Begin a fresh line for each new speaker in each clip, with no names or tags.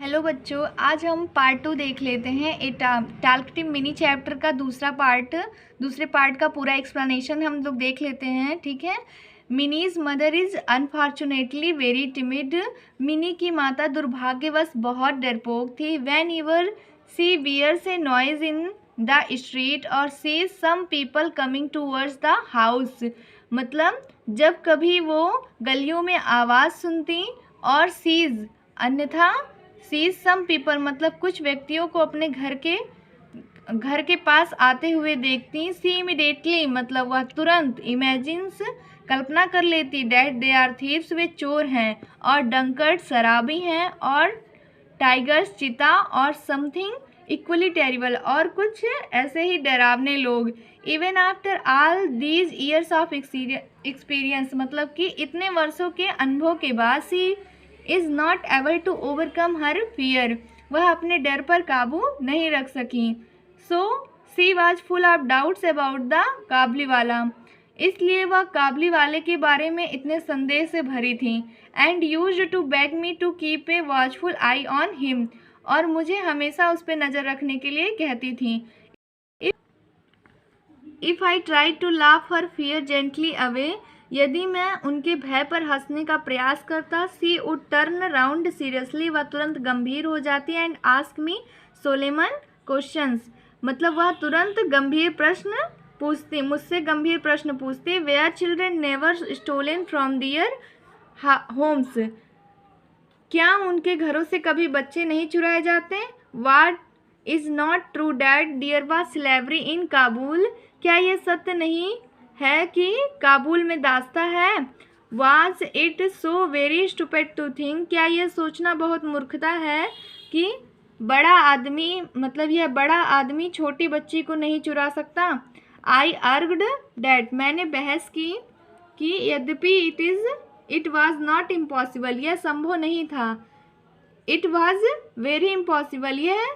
Hello बच्चों, आज हम पार्ट 2 देख लेते हैं। टाल्क टीम मिनी चैप्टर का दूसरे पार्ट का पूरा एक्सप्लेनेशन हम लोग देख लेते हैं। ठीक है। Mini's mother is unfortunately very timid. Mini की माता दुर्भाग्यवश बहुत डरपोक थी। Whenever she hears a noise in the street और sees some people coming towards the house, मतलब जब कभी वो गलियों में आवाज़ सुनती और अन्यथा सीज सम पीपल मतलब कुछ व्यक्तियों को अपने घर के पास आते हुए देखती। सी इमीडिएटली मतलब वह तुरंत इमेजिन्स कल्पना कर लेती डैट दे आर थीव्स वे चोर हैं, और डंकर्ड शराबी हैं, और टाइगर्स चीता, और समथिंग इक्वली टेरिबल और कुछ ऐसे ही डरावने लोग। Even after all these years of experience मतलब कि इतने वर्षों के अनुभव के बाद she is not able to overcome her fear, वह अपने डर पर काबू नहीं रख सकी। So she was full of doubts about the Kabuliwala, इसलिए वह काबलीवाले के बारे में इतने संदेह से भरी थी। And used to beg me to keep a watchful eye on him, और मुझे हमेशा उस पर नज़र रखने के लिए कहती थी। If I try to laugh her fear gently away, यदि मैं उनके भय पर हंसने का प्रयास करता, she would turn round seriously, वह तुरंत गंभीर हो जाती, and ask me solemn questions, मतलब वह तुरंत गंभीर प्रश्न पूछती, मुझसे गंभीर प्रश्न पूछती। Were children never stolen from their homes, क्या उनके घरों से कभी बच्चे नहीं चुराए जाते? What is not true that there was slavery in Kabul, क्या यह सत्य नहीं है कि काबुल में दास्ता है? Was it so very stupid to think, क्या यह सोचना बहुत मूर्खता है कि बड़ा आदमी मतलब यह बड़ा आदमी छोटी बच्ची को नहीं चुरा सकता? आई आर्ग्ड डैट, मैंने बहस की कि यद्यपि इट वाज नॉट इम्पॉसिबल, यह संभव नहीं था। इट वाज वेरी इम्पॉसिबल, यह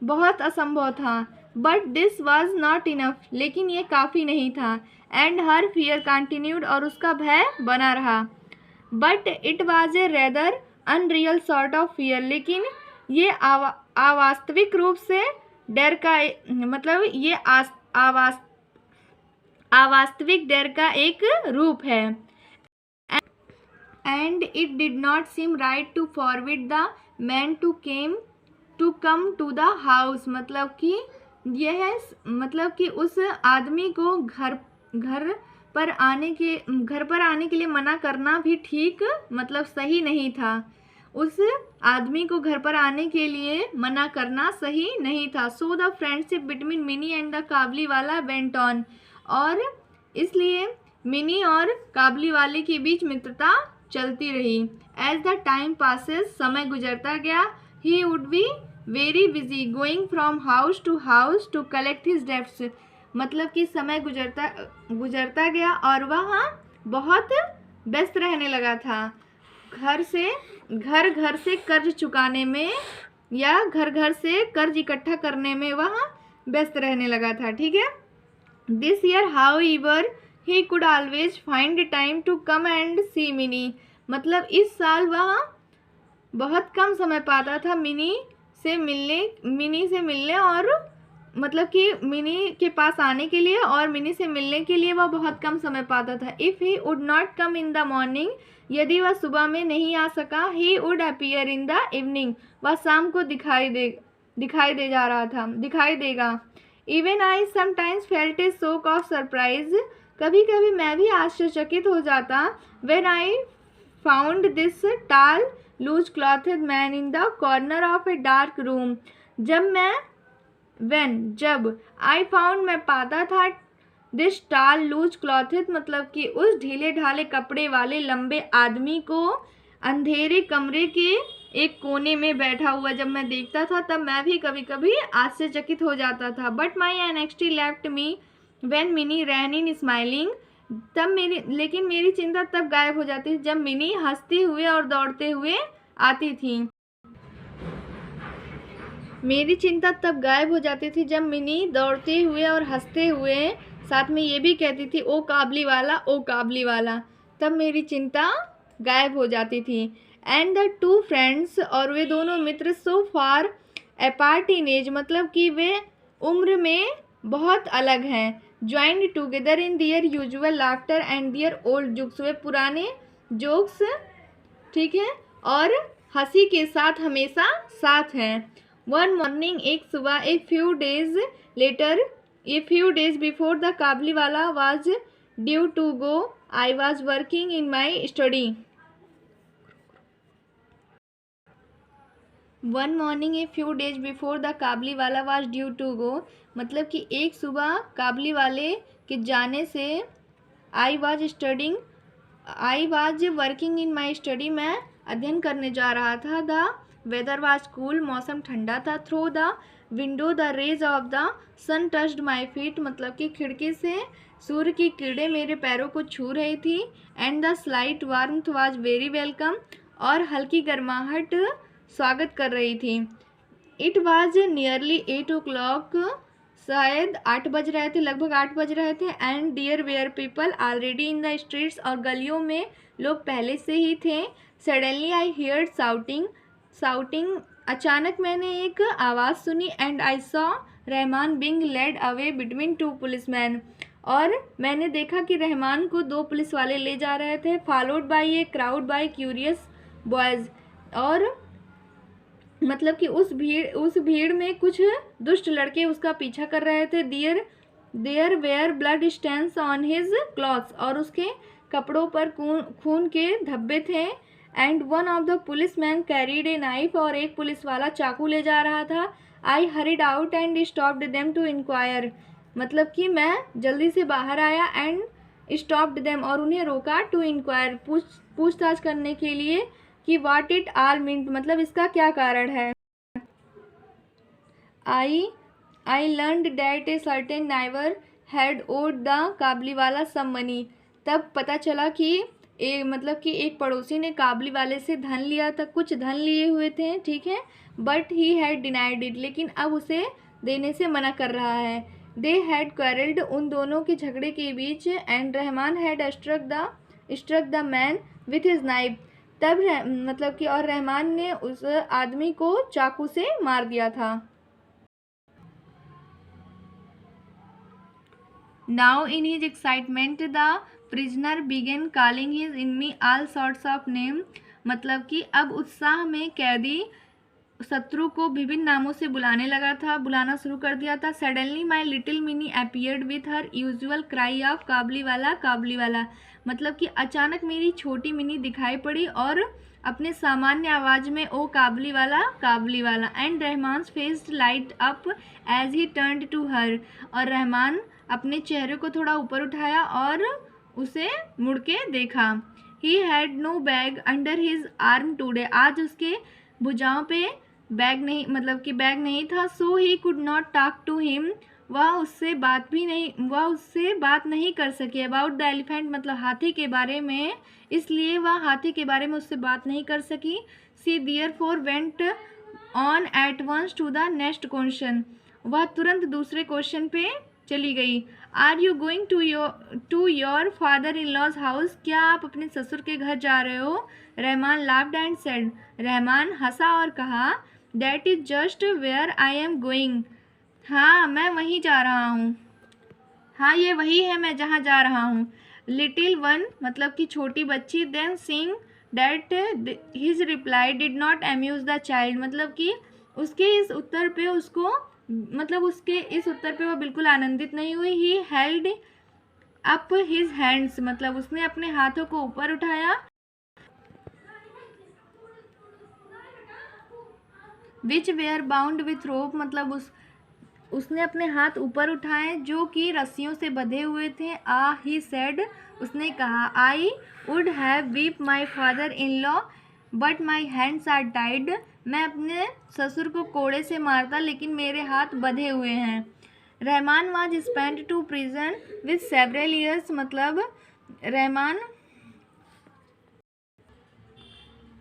बहुत असंभव था। But this was not enough, लेकिन ये काफ़ी नहीं था। एंड हर फियर कंटिन्यूड, और उसका भय बना रहा। But it was a rather unreal sort of fear, लेकिन ये अवास्तविक रूप से डर का मतलब ये अवास्तविक डर का एक रूप है। And it did not seem right to forward the man to come to the house, मतलब कि यह मतलब कि उस आदमी को घर पर आने के लिए मना करना भी ठीक मतलब सही नहीं था। उस आदमी को घर पर आने के लिए मना करना सही नहीं था। So the friendship between Mini and the Kabuliwala went on, और इसलिए मिनी और काबलीवाले के बीच मित्रता चलती रही। एज द टाइम पासेस, समय गुजरता गया, he would be very busy going from house to collect his debts, मतलब कि समय गुजरता गया और वह बहुत व्यस्त रहने लगा था। घर से कर्ज चुकाने में या घर से कर्ज इकट्ठा करने में वह व्यस्त रहने लगा था। ठीक है। This year however he could always find time to come and see Mini, मतलब इस साल वह बहुत कम समय पाता था मिनी से मिलने और मतलब कि मिनी के पास आने के लिए, और मिनी से मिलने के लिए वह बहुत कम समय पाता था। If he would not come in the morning, यदि वह सुबह में नहीं आ सका, he would appear in the evening, वह शाम को दिखाई देगा। इवन आई समटाइम्स फेल्ट ए शोक ऑफ सरप्राइज, कभी कभी मैं भी आश्चर्यचकित हो जाता। When I found this tall loose clothed man in the corner of a dark room, जब आई फाउंड मैं पाता था दिस टाल लूज क्लॉथेड मतलब कि उस ढीले ढाले कपड़े वाले लंबे आदमी को अंधेरे कमरे के एक कोने में बैठा हुआ जब मैं देखता था, तब मैं भी कभी कभी आश्चर्यचकित हो जाता था। But my anxiety left me when Mini ran in smiling, लेकिन मेरी चिंता तब गायब हो जाती थी जब मिनी हंसते हुए और दौड़ते हुए आती थी। मेरी चिंता तब गायब हो जाती थी जब मिनी दौड़ते हुए और हंसते हुए साथ में ये भी कहती थी ओ काबली वाला, तब मेरी चिंता गायब हो जाती थी। एंड द टू फ्रेंड्स, और वे दोनों मित्र, सो फार अपार्ट इन एज, मतलब कि वे उम्र में बहुत अलग हैं, joined together in their usual laughter and their old jokes, वे पुराने जोक्स, ठीक है, और हंसी के साथ हमेशा साथ हैं। वन मॉर्निंग, एक सुबह, a few days later, a few days before the Kabuliwala was due to go, I was working in my study. One morning, a few days before the Kabuliwala was due to go, मतलब कि एक सुबह काबली वाले के जाने से, I was working in my study, मैं अध्ययन करने जा रहा था। द वेदर वाज कूल, मौसम ठंडा था। Through the window the rays of the sun touched my feet, मतलब कि खिड़की से सूर्य की किरणें मेरे पैरों को छू रही थी। And the slight warmth was very welcome, और हल्की गर्माहट स्वागत कर रही थी। इट वॉज नियरली 8 o'clock, शायद 8 बज रहे थे, लगभग 8 बज रहे थे। And there were people already in the streets, और गलियों में लोग पहले से ही थे। सडनली आई हियर्ड साउटिंग, अचानक मैंने एक आवाज़ सुनी। And I saw Rahman being led away between 2 policemen, और मैंने देखा कि रहमान को 2 पुलिस वाले ले जा रहे थे। Followed by a crowd by curious boys, और मतलब कि उस भीड़ में कुछ दुष्ट लड़के उसका पीछा कर रहे थे। There were blood stains on his clothes, और उसके कपड़ों पर खून के धब्बे थे। And one of the policeman carried a knife, और एक पुलिस वाला चाकू ले जा रहा था। I hurried out and stopped them to inquire, मतलब कि मैं जल्दी से बाहर आया। एंड स्टॉप्ड देम, और उन्हें रोका। टू इंक्वायर, पूछताछ करने के लिए कि व्हाट इट आल मीन, मतलब इसका क्या कारण है। I learned that a certain neighbour had owed the Kabuliwala some money, तब पता चला कि मतलब कि एक पड़ोसी ने काबली वाले से धन लिया था, कुछ धन लिए हुए थे, ठीक है। But he had denied it, लेकिन अब उसे देने से मना कर रहा है। दे हैड क्वारल्ड, उन दोनों के झगड़े के बीच। And Rahman had struck the man with his knife, तब मतलब कि और रहमान ने उस आदमी को चाकू से मार दिया था। Now in his excitement the prisoner began calling his enemy all sorts of name, मतलब कि अब उत्साह में कैदी शत्रु को विभिन्न नामों से बुलाना शुरू कर दिया था। Suddenly my little Mini appeared with her usual cry of Kabuliwala, मतलब कि अचानक मेरी छोटी मिनी दिखाई पड़ी और अपने सामान्य आवाज़ में ओ Kabuliwala. And Rahman face lit up as he turned to her, और रहमान अपने चेहरे को थोड़ा ऊपर उठाया और उसे मुड़ के देखा। He had no bag under his arm today, आज उसके भुजाओं पे बैग नहीं था। So he could not talk to him, वह उससे बात नहीं कर सकी। अबाउट द एलिफेंट, मतलब हाथी के बारे में, इसलिए वह हाथी के बारे में उससे बात नहीं कर सकी। She therefore went on at once to the next question, वह तुरंत दूसरे क्वेश्चन पे चली गई। Are you going to your father in law's house, क्या आप अपने ससुर के घर जा रहे हो। Rahman laughed and said, Rahman हंसा और कहा, that is just where I am going, हाँ मैं वहीं जा रहा हूँ, हाँ ये वही है मैं जहाँ जा रहा हूँ। लिटिल वन, मतलब कि छोटी बच्ची। Then seeing that his reply did not amuse the child, मतलब कि उसके इस उत्तर पे वह बिल्कुल आनंदित नहीं हुई। He held up his hands, मतलब उसने अपने हाथों को ऊपर उठाया। विच वेयर बाउंड विथ रोप, मतलब उसने अपने हाथ ऊपर उठाए जो कि रस्सियों से बंधे हुए थे। ही सेड, उसने कहा, I would have beat my father in law but my hands are tied, मैं अपने ससुर को कोड़े से मारता लेकिन मेरे हाथ बंधे हुए हैं। Rahman was spent to prison with several years, मतलब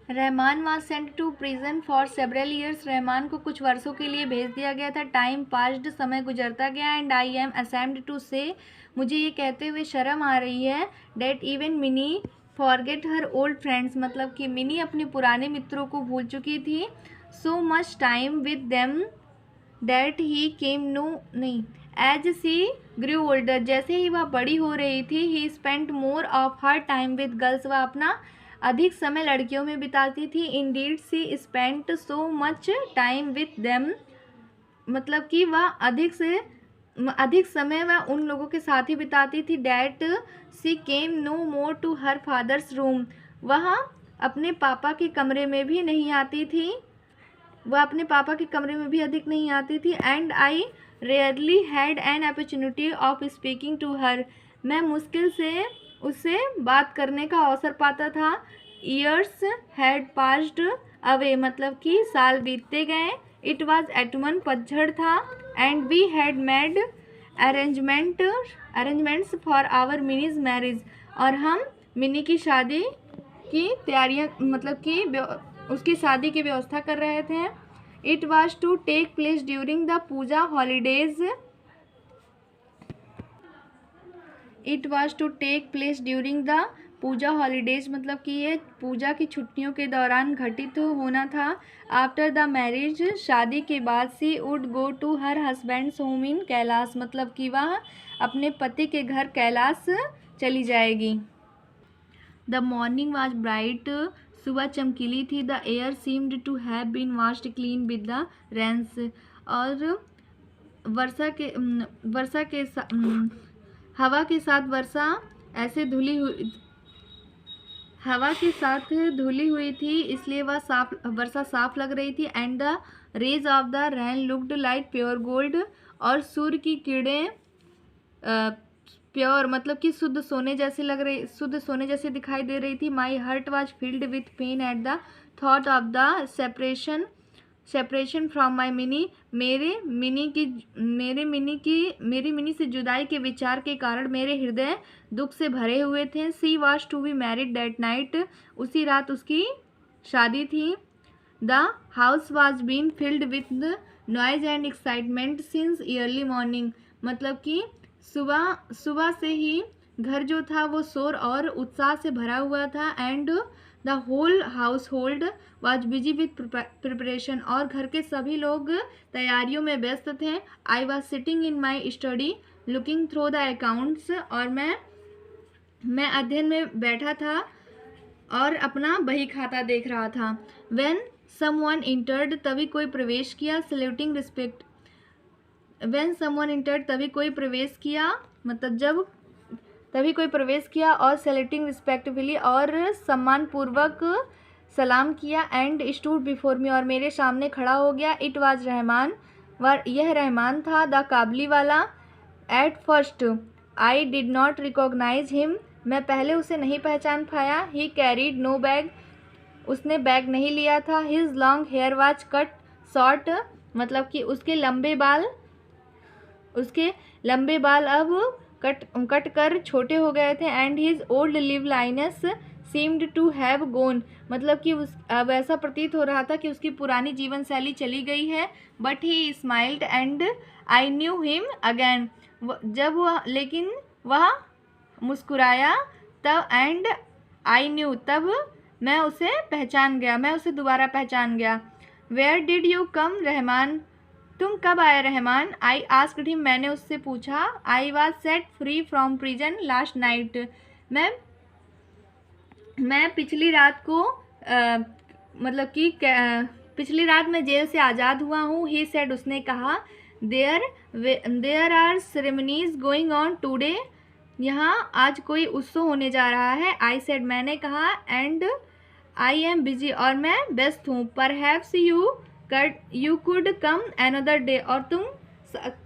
Rahman was sent to prison for several years, Rahman को कुछ वर्षों के लिए भेज दिया गया था। टाइम पास्ड, समय गुजरता गया। And I am ashamed to say, मुझे ये कहते हुए शर्म आ रही है, that even Mini forget her old friends, मतलब कि मिनी अपने पुराने मित्रों को भूल चुकी थी। So much time with them that he came no नहीं एज सी ग्रू ओल्डर, जैसे ही वह बड़ी हो रही थी, he spent more of her time with girls, वह अपना अधिक समय लड़कियों में बिताती थी। Indeed she spent so much time with them, मतलब कि वह अधिक समय वह उन लोगों के साथ ही बिताती थी। That she came no more to her father's room, वह अपने पापा के कमरे में भी नहीं आती थी, वह अपने पापा के कमरे में भी अधिक नहीं आती थी। And I rarely had an opportunity of speaking to her, मैं मुश्किल से उससे बात करने का अवसर पाता था। ईयर्स हैड पास्ड अवे, मतलब कि साल बीतते गए। इट वॉज एटमन, पतझड़ था। And we had made arrangements for our Mini's marriage, और हम मिनी की शादी की तैयारियां, मतलब कि उसकी शादी की व्यवस्था कर रहे थे। It was to take place during the puja holidays, it was to take place during the puja holidays, मतलब कि ये पूजा की छुट्टियों के दौरान घटित होना था। आफ्टर द मैरिज, शादी के बाद, she would go to her husband's home in Kailash, मतलब कि वह अपने पति के घर कैलाश चली जाएगी। द मॉर्निंग वॉज ब्राइट, सुबह चमकीली थी। The air seemed to have been washed clean with the rains, और हवा के साथ धुली हुई थी, इसलिए वर्षा साफ लग रही थी। And the rays of the rain looked like pure gold, और सूर्य की किरणें प्योर, मतलब कि शुद्ध सोने जैसे दिखाई दे रही थी। My heart was filled with pain at the thought of the separation from my mini, मेरी मिनी से जुदाई के विचार के कारण मेरे हृदय दुख से भरे हुए थे। She was to be married that night, उसी रात उसकी शादी थी। The house was been filled with noise and excitement since early morning, मतलब कि सुबह से ही घर जो था वो शोर और उत्साह से भरा हुआ था। And the whole household was busy with preparation, और घर के सभी लोग तैयारियों में व्यस्त थे। I was sitting in my study looking through the accounts, और मैं अध्ययन में बैठा था और अपना बही खाता देख रहा था। व्हेन समवन इंटर्ड, तभी कोई प्रवेश किया। Saluting respect, when someone entered, तभी कोई प्रवेश किया, मतलब जब तभी कोई प्रवेश किया। और सैल्यूटिंग रिस्पेक्टफुली, और सम्मानपूर्वक सलाम किया। एंड स्टूड बिफोर मी, और मेरे सामने खड़ा हो गया। इट वाज रहमान, यह रहमान था। The Kabuliwala. At first I did not recognise him, मैं पहले उसे नहीं पहचान पाया। ही कैरीड नो बैग, उसने बैग नहीं लिया था। His long hair was cut short, मतलब कि उसके लंबे बाल अब कट कर छोटे हो गए थे। And his old liveliness seemed to have gone, मतलब कि अब ऐसा प्रतीत हो रहा था कि उसकी पुरानी जीवन शैली चली गई है। But he smiled and I knew him again, लेकिन वह मुस्कुराया तब। एंड आई न्यू, तब मैं उसे दोबारा पहचान गया। Where did you come Rahman, तुम कब आए रहमान। आई आस्क्ड हिम, मैंने उससे पूछा। I was set free from prison last night, मैं पिछली रात को पिछली रात मैं जेल से आज़ाद हुआ हूँ। ही सेड, उसने कहा। There are ceremonies going on today, यहाँ आज कोई उत्सव होने जा रहा है। आई सेड, मैंने कहा। एंड आई एम बिजी, और मैं व्यस्त हूँ। Perhaps you could come another day, और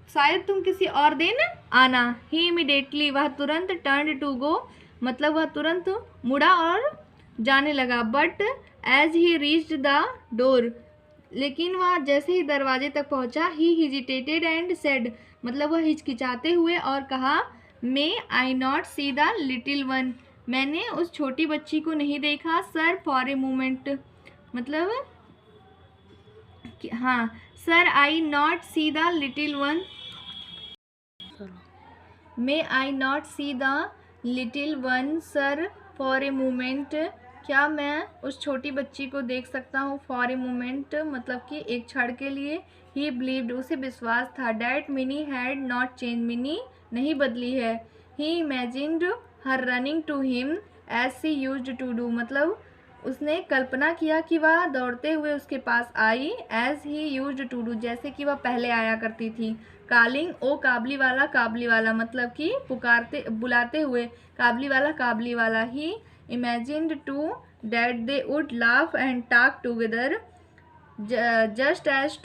शायद तुम किसी और दिन आना। ही इमीडिएटली, वह तुरंत। टर्न टू गो, मतलब वह तुरंत मुड़ा और जाने लगा। But as he reached the door, लेकिन वह जैसे ही दरवाजे तक पहुंचा। ही हेजिटेटेड एंड सेड, मतलब वह हिचकिचाते हुए और कहा। May I not see the little one, मैंने उस छोटी बच्ची को नहीं देखा। सर फॉर ए मोमेंट, मतलब हाँ, sir I not see the little one, may I not see the little one sir for a moment, क्या मैं उस छोटी बच्ची को देख सकता हूँ? फॉर ए मोमेंट मतलब कि एक क्षण के लिए। ही बिलीव्ड, उसे विश्वास था। That Mini had not change, Mini नहीं बदली है। He imagined her running to him as she used to do, मतलब उसने कल्पना किया कि वह दौड़ते हुए उसके पास आई। As he used to do, जैसे कि वह पहले आया करती थी। कॉलिंग, ओ काबली वाला मतलब कि पुकारते बुलाते हुए, काबली वाला। ही imagined too that they would laugh and talk together just as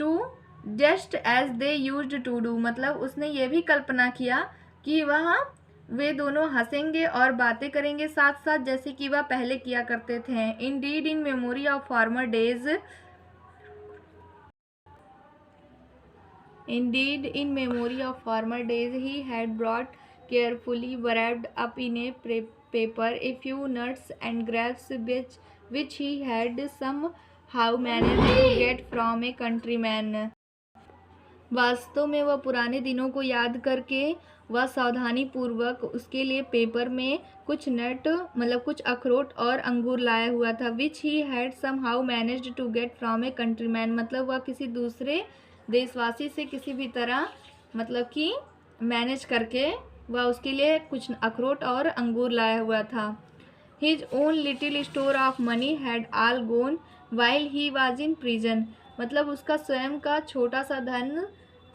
they used to do, मतलब उसने ये भी कल्पना किया कि वे दोनों हंसेंगे और बातें करेंगे साथ साथ, जैसे कि वह पहले किया करते थे। Indeed, in memory of former days, he had brought carefully wrapped up in a paper a few nuts and grapes which he had somehow managed to get from a countryman. वास्तव में वह पुराने दिनों को याद करके वह सावधानी पूर्वक उसके लिए पेपर में कुछ नट मतलब कुछ अखरोट और अंगूर लाया हुआ था। Which he had somehow managed to get from a countryman, मतलब वह किसी दूसरे देशवासी से किसी भी तरह मतलब कि मैनेज करके वह उसके लिए कुछ अखरोट और अंगूर लाया हुआ था। His own little store of money had all gone while he was in prison, मतलब उसका स्वयं का छोटा सा धन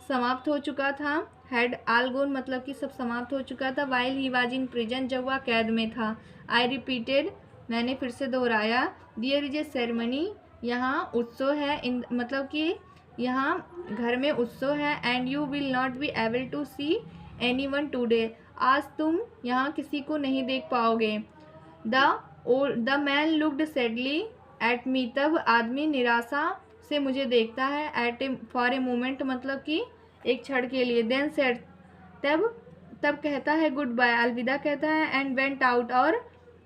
समाप्त हो चुका था। हैड ऑल गोन मतलब कि सब समाप्त हो चुका था। While he was in prison, जब वह कैद में था। आई रिपीटेड, मैंने फिर से दोहराया। देयर इज ए सेरेमनी, यहाँ उत्सव है, मतलब कि यहाँ घर में उत्सव है। And you will not be able to see anyone today, आज तुम यहाँ किसी को नहीं देख पाओगे। The man looked sadly at me, तब आदमी निराशा से मुझे देखता है। फॉर ए मोमेंट मतलब कि एक क्षण के लिए। देन सेड, तब कहता है गुड बाय, अलविदा कहता है। एंड वेंट आउट, और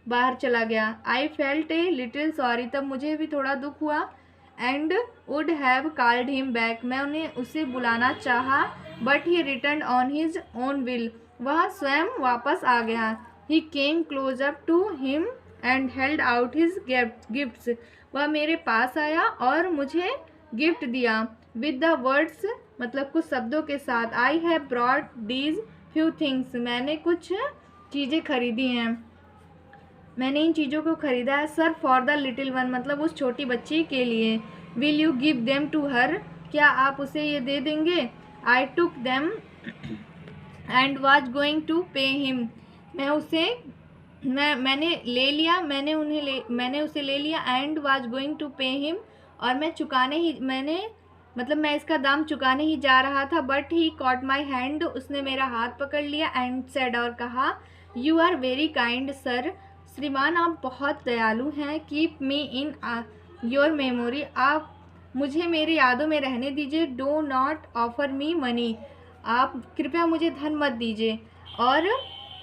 बाहर चला गया। I felt a little sorry, तब मुझे भी थोड़ा दुख हुआ। And would have called him back, मैं उन्हें उसे बुलाना चाहा। But he return on his own will, वह स्वयं वापस आ गया। He came close up to him and held out his gifts, वह मेरे पास आया और मुझे गिफ्ट दिया। विद द वर्ड्स मतलब कुछ शब्दों के साथ। I have brought these few things, मैंने कुछ चीज़ें खरीदी हैं, मैंने इन चीज़ों को खरीदा है। Sir for the little one, मतलब उस छोटी बच्ची के लिए। Will you give them to her, क्या आप उसे ये दे देंगे? I took them and was going to pay him, मैंने ले लिया, मैंने उसे ले लिया। And was going to pay him, और मैं इसका दाम चुकाने ही जा रहा था। But he caught my hand, उसने मेरा हाथ पकड़ लिया। एंड सेड, और कहा, you are very kind sir, श्रीमान आप बहुत दयालु हैं। Keep me in your memory, आप मुझे मेरी यादों में रहने दीजिए। Do not offer me money, आप कृपया मुझे धन मत दीजिए। और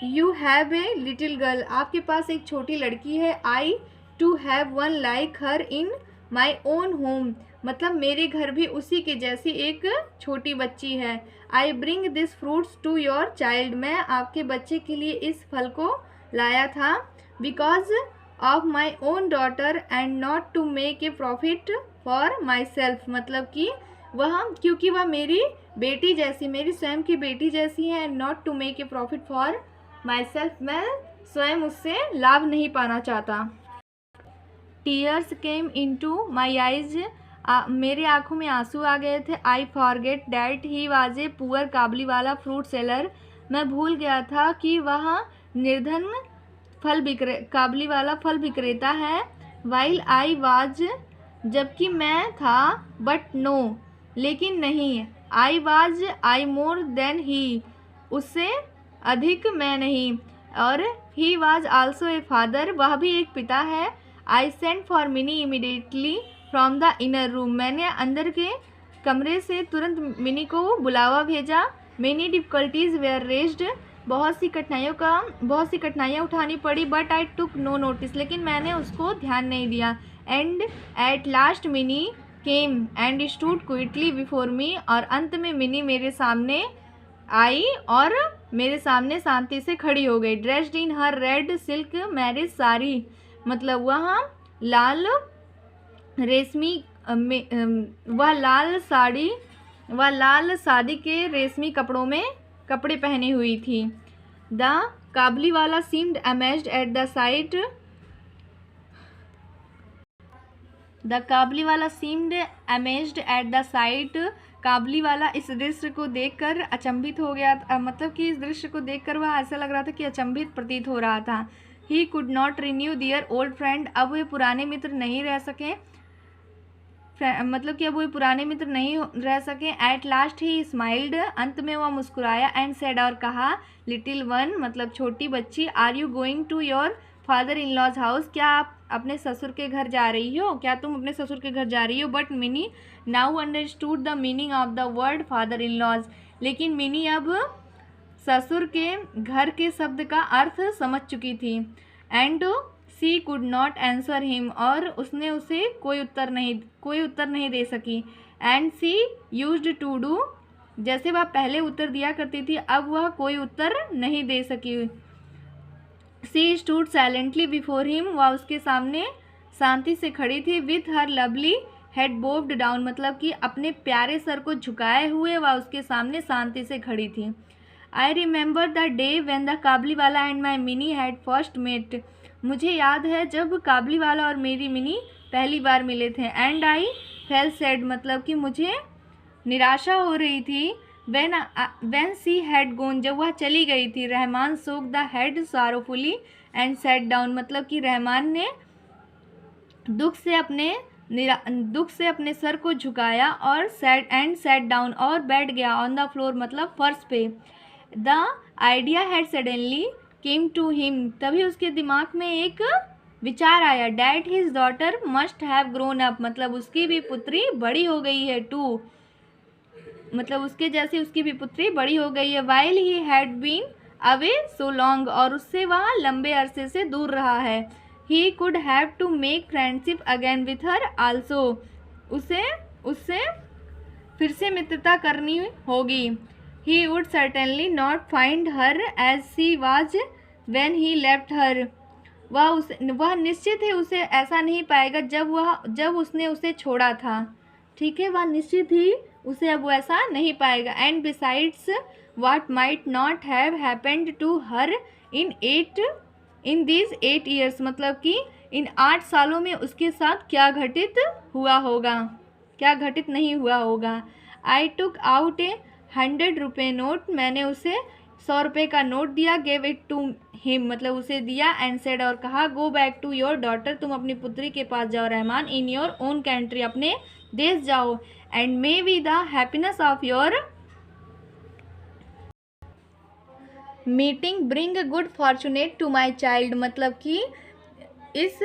you have a little girl, आपके पास एक छोटी लड़की है। I too have one like her in my own home, मतलब मेरे घर भी उसी के जैसी एक छोटी बच्ची है। I bring this fruits to your child, मैं आपके बच्चे के लिए इस फल को लाया था। Because of my own daughter and not to make a profit for myself, मतलब कि क्योंकि वह मेरी बेटी जैसी, मेरी स्वयं की बेटी जैसी है। And not to make a profit for myself, मैं स्वयं उससे लाभ नहीं पाना चाहता। Tears came into my eyes, मेरे आँखों में आंसू आ गए थे। I forget that he was a poor Kabuliwala fruit seller, मैं भूल गया था कि वह निर्धन काबली वाला फल विक्रेता है। वाइल आई वाज, जबकि मैं था। बट नो, लेकिन नहीं। I was I more then he, उससे अधिक मैं नहीं। और he was also a father, वह भी एक पिता है। I sent for mini immediately from the inner room, मैंने अंदर के कमरे से तुरंत मिनी को बुलावा भेजा। मेनी डिफ़िकल्टीज वेयर रेज्ड, बहुत सी कठिनाइयाँ उठानी पड़ी। But I took no notice, लेकिन मैंने उसको ध्यान नहीं दिया। And at last Mini came and stood quietly before me, और अंत में मिनी मेरे सामने आई और मेरे सामने शांति से खड़ी हो गई। Dressed in her red silk marriage sari, मतलब वह लाल रेशमी वह लाल शादी के रेशमी कपड़ों में कपड़े पहने हुई थी। The Kabuliwala seemed amazed at the sight Kabuliwala इस दृश्य को देखकर अचंभित हो गया, मतलब कि इस दृश्य को देखकर वह ऐसा लग रहा था कि अचंभित प्रतीत हो रहा था। He could not renew their old friend, अब वे पुराने मित्र नहीं रह सके, मतलब कि अब वो पुराने मित्र नहीं रह सके। एट लास्ट ही स्माइल्ड, अंत में वह मुस्कुराया। एंड सेड, और कहा, लिटिल वन, मतलब छोटी बच्ची, are you going to your father in law's house, क्या आप अपने ससुर के घर जा रही हो, क्या तुम अपने ससुर के घर जा रही हो। But Mini now understood the meaning of the word father in law's, लेकिन मिनी अब ससुर के घर के शब्द का अर्थ समझ चुकी थी। And she could not answer him, और उसने उसे कोई उत्तर नहीं दे सकी। And she used to do, जैसे वह पहले उत्तर दिया करती थी, अब वह कोई उत्तर नहीं दे सकी। She stood silently before him, वह उसके सामने शांति से खड़ी थी। With her lovely head bowed down, मतलब कि अपने प्यारे सर को झुकाए हुए वह उसके सामने शांति से खड़ी थी। I remember the day when the Kabuliwala and my Mini had first met, मुझे याद है जब काबलीवाला और मेरी मिनी पहली बार मिले थे। एंड आई फेल सैड, मतलब कि मुझे निराशा हो रही थी। व्हेन सी हैड गोन, जब वह चली गई थी। Rahman shook the head sorrowfully and sat down, मतलब कि रहमान ने दुख से अपने सर को झुकाया और सेट डाउन, और बैठ गया। ऑन द फ्लोर, मतलब फर्श पे। The idea had suddenly came to him, तभी उसके दिमाग में एक विचार आया। That his daughter must have grown up, मतलब उसकी भी पुत्री बड़ी हो गई है। टू, मतलब उसके जैसी उसकी भी पुत्री बड़ी हो गई है। While he had been away so long, और उससे वह लंबे अरसे से दूर रहा है। He could have to make friendship again with her also, उससे फिर से मित्रता करनी होगी। He would certainly not find her as she was when he left her, वह निश्चित ही उसे ऐसा नहीं पाएगा जब उसने उसे छोड़ा था। ठीक है, वह निश्चित ही उसे अब वैसा नहीं पाएगा। And besides what might not have happened to her in these 8 years, मतलब कि इन 8 सालों में उसके साथ क्या घटित हुआ होगा, क्या घटित नहीं हुआ होगा। आई टुक आउट ए 100 रुपये नोट, मैंने उसे 100 रुपये का नोट दिया। गेव इट टू हिम, मतलब उसे दिया। एंड सेड, और कहा, go back to your daughter, तुम अपनी पुत्री के पास जाओ Rahman. In your own country, अपने देश जाओ। And may be the happiness of your meeting bring good fortunate to my child, मतलब कि इस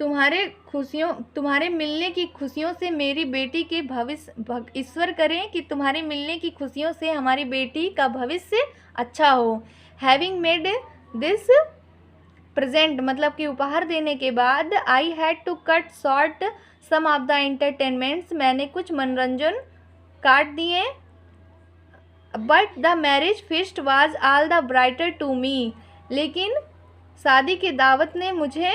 तुम्हारे मिलने की खुशियों से मेरी बेटी के भविष्य, ईश्वर करें कि तुम्हारे मिलने की खुशियों से हमारी बेटी का भविष्य अच्छा हो। हैविंग मेड दिस प्रेजेंट, मतलब कि उपहार देने के बाद। I had to cut short some of the entertainments, मैंने कुछ मनोरंजन काट दिए। But the marriage feast was all the brighter to me, लेकिन शादी की दावत ने मुझे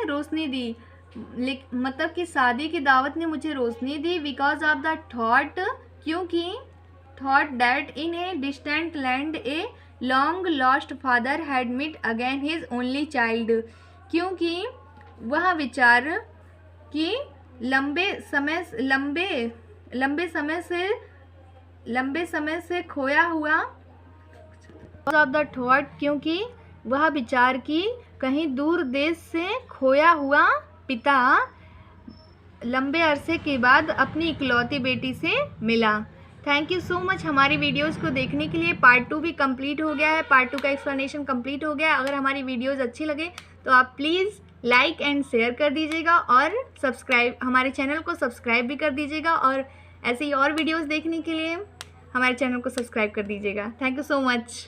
रोशनी दी, मतलब कि शादी की दावत ने मुझे रोशनी दी। बिकॉज ऑफ द थॉट, क्योंकि thought that in a distant land a long lost father had meet again his only child, क्योंकि वह विचार कि लंबे समय से खोया हुआ, ऑफ द थॉट, क्योंकि वह विचार की कहीं दूर देश से खोया हुआ पिता लंबे अरसे के बाद अपनी इकलौती बेटी से मिला। थैंक यू सो मच हमारी वीडियोस को देखने के लिए। पार्ट 2 भी कंप्लीट हो गया है, पार्ट 2 का एक्सप्लेनेशन कंप्लीट हो गया है। अगर हमारी वीडियोस अच्छी लगे तो आप प्लीज़ लाइक एंड शेयर कर दीजिएगा, और हमारे चैनल को सब्सक्राइब भी कर दीजिएगा, और ऐसे ही और वीडियोस देखने के लिए हमारे चैनल को सब्सक्राइब कर दीजिएगा। Thank you so much.